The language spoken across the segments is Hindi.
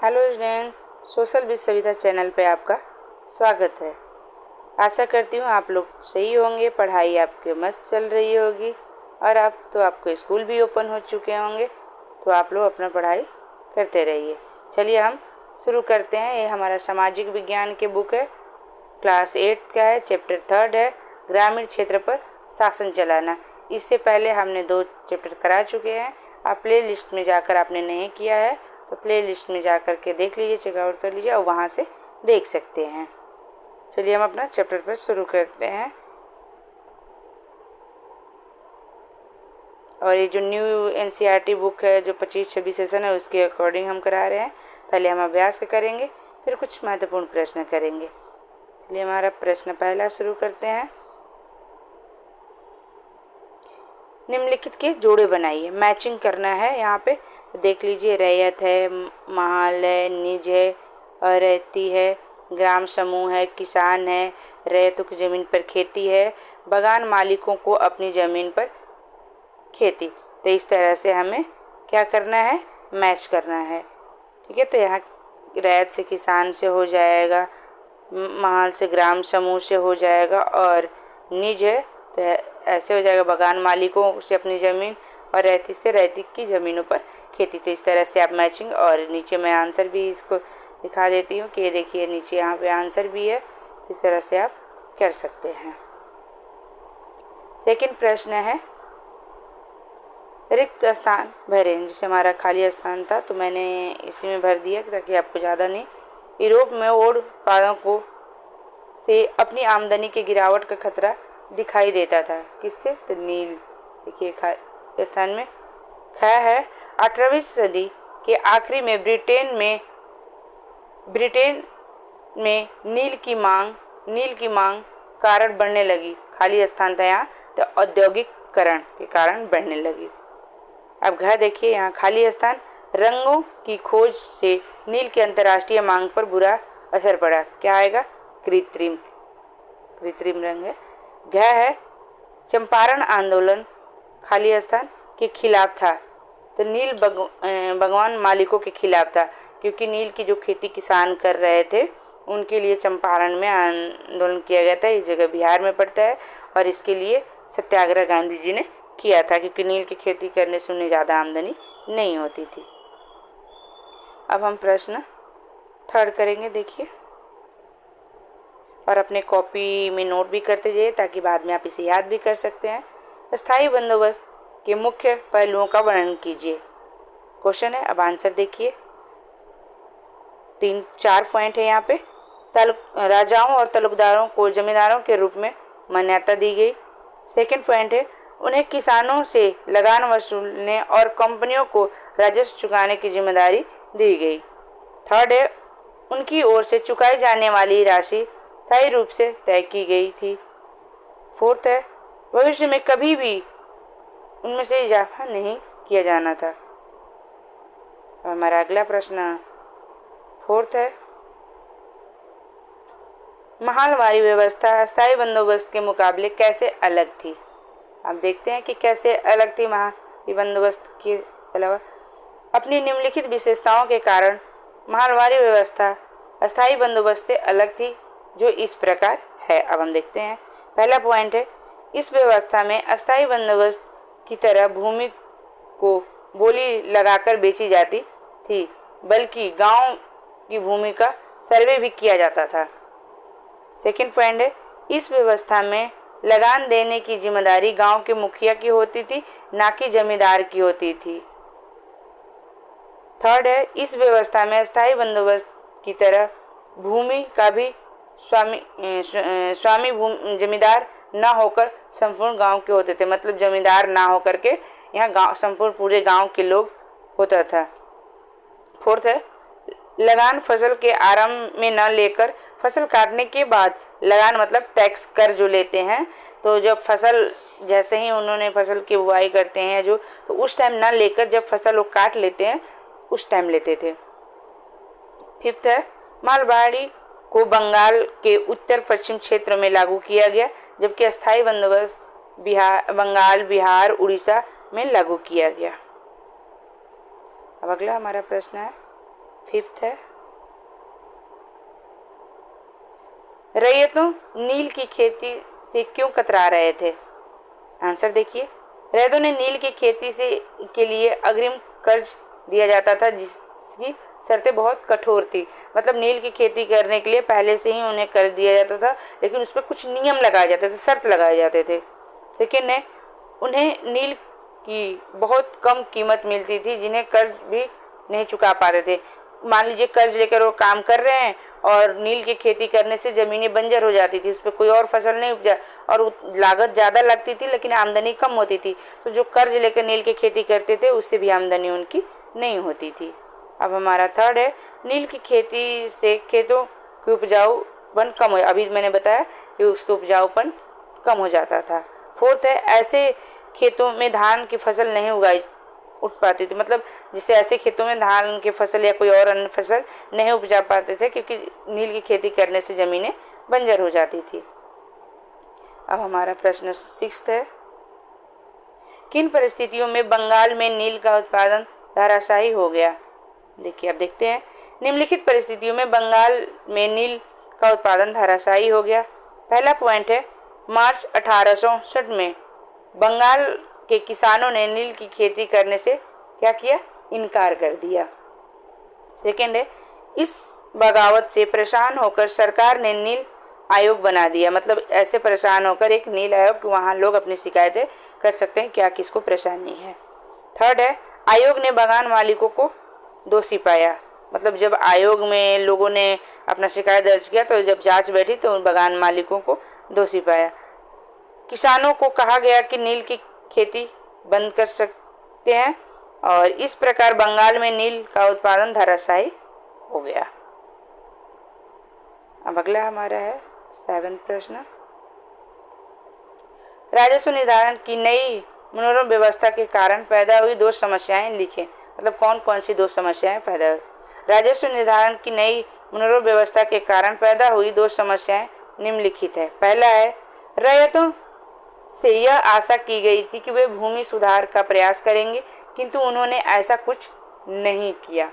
Hello student, social with Savita channel पे आपका स्वागत है। आशा करती हूँ आप लोग सही होंगे, पढ़ाई आपके मस्त चल रही होगी और आपको स्कूल भी ओपन हो चुके होंगे, तो आप लोग अपना पढ़ाई करते रहिए। चलिए हम शुरू करते हैं। ये हमारा सामाजिक विज्ञान के बुक है, क्लास 8 का है, चैप्टर 3 है, ग्रामीण क्षेत्र पर शासन चलाना। इससे पहले हमने 2 चैप्टर करा चुके हैं। आप प्ले लिस्ट में जाकर आपने नहीं किया है तो प्ले लिस्ट में जा कर के देख लीजिए, चेकआउट कर लीजिए और वहाँ से देख सकते हैं। चलिए हम अपना चैप्टर पर शुरू करते हैं। और ये जो न्यू एनसीईआरटी बुक है, जो 25-26 सेशन है, उसके अकॉर्डिंग हम करा रहे हैं। पहले हम अभ्यास करेंगे, फिर कुछ महत्वपूर्ण प्रश्न करेंगे। चलिए हमारा प्रश्न पहला शुरू करते हैं। निम्नलिखित के जोड़े बनाइए, मैचिंग करना है। यहाँ पे देख लीजिए, रैयत है, महाल है, निज है, अरैती है, ग्राम समूह है, किसान है, रैयतों की ज़मीन पर खेती है, बागान मालिकों को अपनी ज़मीन पर खेती। तो इस तरह से हमें क्या करना है, मैच करना है। ठीक है, तो यहाँ रैयत से किसान से हो जाएगा, महाल से ग्राम समूह से हो जाएगा और निज है तो ऐसे हो जाएगा बागान मालिकों से अपनी ज़मीन और रैयती से रैयती की ज़मीनों पर खेती। तो इस तरह से आप मैचिंग, और नीचे मैं आंसर भी इसको दिखा देती हूँ कि ये देखिए नीचे यहाँ पे आंसर भी है। इस तरह से आप कर सकते हैं। सेकंड प्रश्न है, रिक्त स्थान भरें। जैसे हमारा खाली स्थान था तो मैंने इसी में भर दिया ताकि आपको ज़्यादा नहीं। यूरोप में ओड उत्पादों को से अपनी आमदनी की गिरावट का खतरा दिखाई देता था। किससे? तो नील। देखिए स्थान में ख है। 18वीं सदी के आखिरी में ब्रिटेन में नील की मांग कारण बढ़ने लगी। खाली स्थान था यहाँ, तो औद्योगिकरण के कारण बढ़ने लगी। अब घ देखिए, यहाँ खाली स्थान, रंगों की खोज से नील की अंतर्राष्ट्रीय मांग पर बुरा असर पड़ा। क्या आएगा? कृत्रिम रंग है। घ है, चंपारण आंदोलन खाली स्थान के खिलाफ था। तो नील बागवान मालिकों के खिलाफ था, क्योंकि नील की जो खेती किसान कर रहे थे उनके लिए चंपारण में आंदोलन किया गया था। इस जगह बिहार में पड़ता है और इसके लिए सत्याग्रह गांधी जी ने किया था, क्योंकि नील की खेती करने से उन्हें ज़्यादा आमदनी नहीं होती थी। अब हम प्रश्न 3 करेंगे, देखिए, और अपने कॉपी में नोट भी करते जाइए ताकि बाद में आप इसे याद भी कर सकते हैं। स्थायी बंदोबस्त के मुख्य पहलुओं का वर्णन कीजिए। क्वेश्चन है, अब आंसर देखिए। 3-4 पॉइंट है यहाँ पे। राजाओं और तलुकदारों को जमींदारों के रूप में मान्यता दी गई। सेकंड पॉइंट है, उन्हें किसानों से लगान वसूलने और कंपनियों को राजस्व चुकाने की जिम्मेदारी दी गई। थर्ड है, उनकी ओर से चुकाई जाने वाली राशि स्थायी रूप से तय की गई थी। फोर्थ है, भविष्य में कभी भी उनमें से इजाफा नहीं किया जाना था। हमारा अगला प्रश्न फोर्थ है, महलवारी व्यवस्था अस्थायी बंदोबस्त के मुकाबले कैसे अलग थी। आप देखते हैं कि कैसे अलग थी महलवारी बंदोबस्त के अलावा। अपनी निम्नलिखित विशेषताओं के कारण महलवारी व्यवस्था अस्थायी बंदोबस्त से अलग थी, जो इस प्रकार है। अब हम देखते हैं। पहला पॉइंट है, इस व्यवस्था में अस्थायी बंदोबस्त की तरह भूमि को बोली लगाकर बेची जाती थी, बल्कि गांव की भूमि का सर्वे भी किया जाता था। सेकंड पॉइंट है, इस व्यवस्था में लगान देने की जिम्मेदारी गांव के मुखिया की होती थी, ना कि जमींदार की होती थी। थर्ड है, इस व्यवस्था में अस्थायी बंदोबस्त की तरह भूमि का भी स्वामी जमींदार ना होकर संपूर्ण गांव के होते थे। मतलब जमींदार ना होकर के यहाँ गांव संपूर्ण पूरे गांव के लोग होता था। फोर्थ है, लगान फसल के आरंभ में न लेकर फसल काटने के बाद लगान मतलब टैक्स कर जो लेते हैं, तो जब फसल जैसे ही उन्होंने फसल की बुआई करते हैं जो, तो उस टाइम ना लेकर जब फसल वो काट लेते हैं उस टाइम लेते थे। फिफ्थ है, मालवाड़ी को बंगाल के उत्तर पश्चिम क्षेत्र में लागू किया गया, जबकि अस्थायी बंदोबस्त बंगाल, बिहार, उड़ीसा में लागू किया गया। अब अगला हमारा प्रश्न है, 5th है, रैयतों नील की खेती से क्यों कतरा रहे थे? आंसर देखिए, रैयतों ने नील की खेती से के लिए अग्रिम कर्ज दिया जाता था जिसकी शर्तें बहुत कठोर थी। मतलब नील की खेती करने के लिए पहले से ही उन्हें कर्ज दिया जाता था, लेकिन उस पर कुछ नियम लगाए जाते थे, शर्त लगाए जाते थे। सेकेंड है, उन्हें नील की बहुत कम कीमत मिलती थी जिन्हें कर्ज भी नहीं चुका पाते थे। मान लीजिए कर्ज लेकर वो काम कर रहे हैं और नील की खेती करने से ज़मीनें बंजर हो जाती थी, उस पर कोई और फसल नहीं उपजा और लागत ज़्यादा लगती थी लेकिन आमदनी कम होती थी। तो जो कर्ज लेकर नील की खेती करते थे उससे भी आमदनी उनकी नहीं होती थी। अब हमारा थर्ड है, नील की खेती से खेतों की उपजाऊपन कम हो, अभी मैंने बताया कि उसका उपजाऊपन कम हो जाता था। फोर्थ है, ऐसे खेतों में धान की फसल नहीं उठ पाती थी। मतलब जिससे ऐसे खेतों में धान की फसल या कोई और अन्य फसल नहीं उपजा पाते थे क्योंकि नील की खेती करने से ज़मीनें बंजर हो जाती थी। अब हमारा प्रश्न 6 है, किन परिस्थितियों में बंगाल में नील का उत्पादन धराशायी हो गया? देखिए, अब देखते हैं, निम्नलिखित परिस्थितियों में बंगाल में नील का उत्पादन धराशायी हो गया। पहला पॉइंट है, मार्च 1864 में बंगाल के किसानों ने नील की खेती करने से क्या किया? इनकार कर दिया। सेकेंड है, इस बगावत से परेशान होकर सरकार ने नील आयोग बना दिया। मतलब ऐसे परेशान होकर एक नील आयोग, वहाँ लोग अपनी शिकायतें कर सकते हैं क्या किसको परेशानी है। थर्ड है, आयोग ने बागान मालिकों को दोषी पाया। मतलब जब आयोग में लोगों ने अपना शिकायत दर्ज किया तो जब जांच बैठी तो उन बागान मालिकों को दोषी पाया। किसानों को कहा गया कि नील की खेती बंद कर सकते हैं और इस प्रकार बंगाल में नील का उत्पादन धराशायी हो गया। अब अगला हमारा है 7 प्रश्न, राजस्व निर्धारण की नई मनोरम व्यवस्था के कारण पैदा हुई 2 समस्याएं लिखें। मतलब कौन कौन सी 2 समस्याएं पैदा हुई? राजस्व निर्धारण की नई मनोरम व्यवस्था के कारण पैदा हुई 2 समस्याएं निम्नलिखित है। पहला है, रैयतों से यह आशा की गई थी कि वे भूमि सुधार का प्रयास करेंगे किंतु उन्होंने ऐसा कुछ नहीं किया।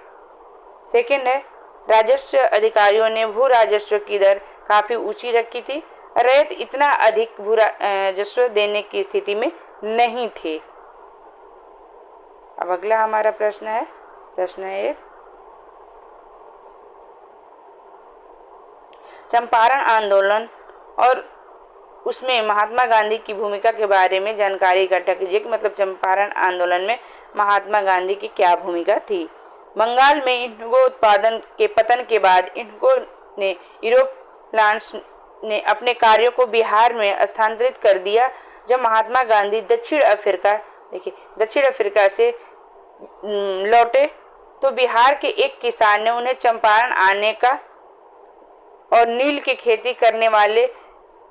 सेकेंड है, राजस्व अधिकारियों ने भू राजस्व की दर काफी ऊंची रखी थी, रैयत इतना अधिक भू राजस्व देने की स्थिति में नहीं थे। अब अगला हमारा प्रश्न है, प्रश्न 1, चंपारण आंदोलन और उसमें महात्मा गांधी की भूमिका के बारे में जानकारी इकट्ठा कीजिए। मतलब चंपारण आंदोलन में महात्मा गांधी की क्या भूमिका थी? बंगाल में इंडिगो उत्पादन के पतन के बाद इंडिगो ने यूरोप्लांट्स ने अपने कार्यों को बिहार में स्थानांतरित कर दिया। जब महात्मा गांधी दक्षिण अफ्रीका से लौटे तो बिहार के एक किसान ने उन्हें चंपारण आने का और नील की खेती करने वाले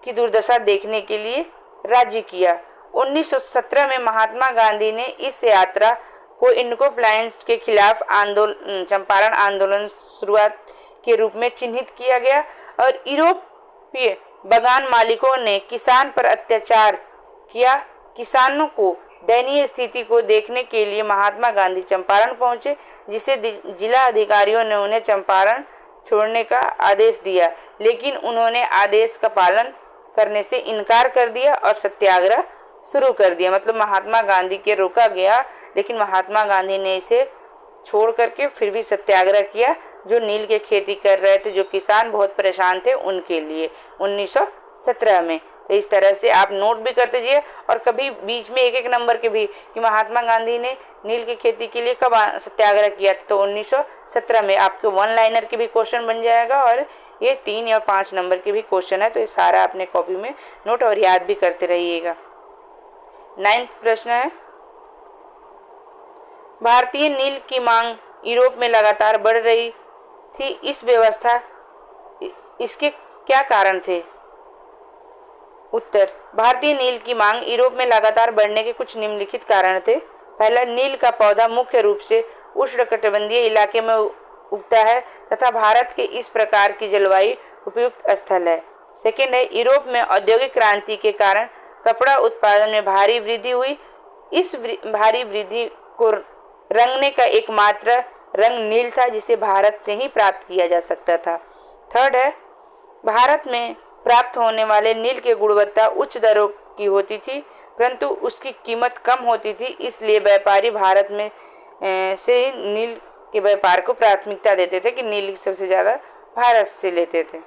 की दुर्दशा देखने के लिए राजी किया। 1917 में महात्मा गांधी ने इस यात्रा को इंडिगो प्लांट्स के खिलाफ चंपारण आंदोलन शुरुआत के रूप में चिन्हित किया गया और यूरोपीय बागान मालिकों ने किसान पर अत्याचार किया। किसानों को दयनीय स्थिति को देखने के लिए महात्मा गांधी चंपारण पहुंचे, जिसे जिला अधिकारियों ने उन्हें चंपारण छोड़ने का आदेश दिया, लेकिन उन्होंने आदेश का पालन करने से इनकार कर दिया और सत्याग्रह शुरू कर दिया। मतलब महात्मा गांधी के रोका गया लेकिन महात्मा गांधी ने इसे छोड़ करके फिर भी सत्याग्रह किया, जो नील की खेती कर रहे थे, जो किसान बहुत परेशान थे उनके लिए 1917 में। तो इस तरह से आप नोट भी करते जाइए और कभी बीच में एक नंबर के भी कि महात्मा गांधी ने नील की खेती के लिए कब सत्याग्रह किया था, तो 1917 में। आपके 1 लाइनर के भी क्वेश्चन बन जाएगा और ये 3 या 5 नंबर के भी क्वेश्चन है, तो ये सारा अपने कॉपी में नोट और याद भी करते रहिएगा। 9th प्रश्न है, भारतीय नील की मांग यूरोप में लगातार बढ़ रही थी, इसके क्या कारण थे? उत्तर, भारतीय नील की मांग यूरोप में लगातार बढ़ने के कुछ निम्नलिखित कारण थे। पहला, नील का पौधा मुख्य रूप से उष्णकटिबंधीय इलाके में उगता है तथा भारत के इस प्रकार की जलवायु उपयुक्त स्थल है। सेकेंड है, यूरोप में औद्योगिक क्रांति के कारण कपड़ा उत्पादन में भारी वृद्धि हुई। इस भारी वृद्धि को रंगने का एकमात्र रंग नील था जिसे भारत से ही प्राप्त किया जा सकता था। थर्ड है, भारत में प्राप्त होने वाले नील की गुणवत्ता उच्च दरों की होती थी परंतु उसकी कीमत कम होती थी, इसलिए व्यापारी भारत में से ही नील के व्यापार को प्राथमिकता देते थे कि नील सबसे ज़्यादा भारत से लेते थे।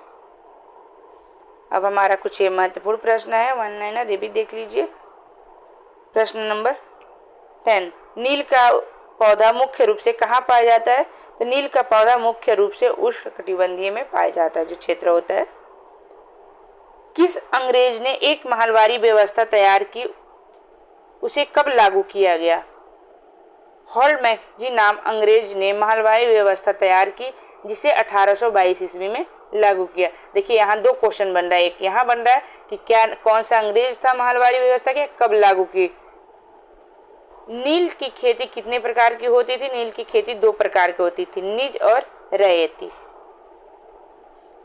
अब हमारा कुछ ये महत्वपूर्ण प्रश्न है, वन लाइनर, ये भी देख लीजिए। प्रश्न नंबर 10, नील का पौधा मुख्य रूप से कहाँ पाया जाता है? तो नील का पौधा मुख्य रूप से उष्णकटिबंधीय में पाया जाता है, जो क्षेत्र होता है। किस अंग्रेज ने एक महलवारी व्यवस्था तैयार की, उसे कब लागू किया गया? हॉलमैक्जी नाम अंग्रेज ने महलवारी व्यवस्था तैयार की जिसे 1822 ईस्वी में लागू किया। देखिए यहाँ दो क्वेश्चन बन रहा है, एक यहाँ बन रहा है कि क्या कौन सा अंग्रेज था महलवारी व्यवस्था के कब लागू की। नील की खेती कितने प्रकार की होती थी? नील की खेती दो प्रकार की होती थी, निज और रैयती।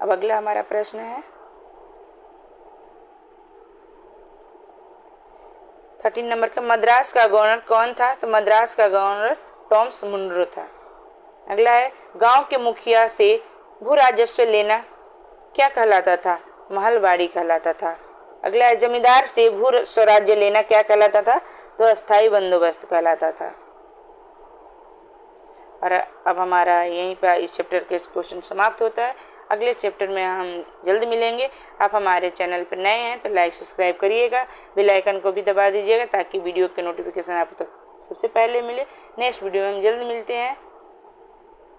अब अगला हमारा प्रश्न है 13 नंबर का, मद्रास का गवर्नर कौन था? तो मद्रास का गवर्नर टॉमस मुनरो था। अगला है, गांव के मुखिया से भू राजस्व लेना क्या कहलाता था? महलवाड़ी कहलाता था। अगला है, जमींदार से भू स्वराज्य लेना क्या कहलाता था? तो अस्थाई बंदोबस्त कहलाता था। और अब हमारा यहीं पर इस चैप्टर के क्वेश्चन समाप्त होता है। अगले चैप्टर में हम जल्द मिलेंगे। आप हमारे चैनल पर नए हैं तो लाइक सब्सक्राइब करिएगा, बेल आइकन को भी दबा दीजिएगा ताकि वीडियो के नोटिफिकेशन आपको सबसे पहले मिले। नेक्स्ट वीडियो में हम जल्द मिलते हैं।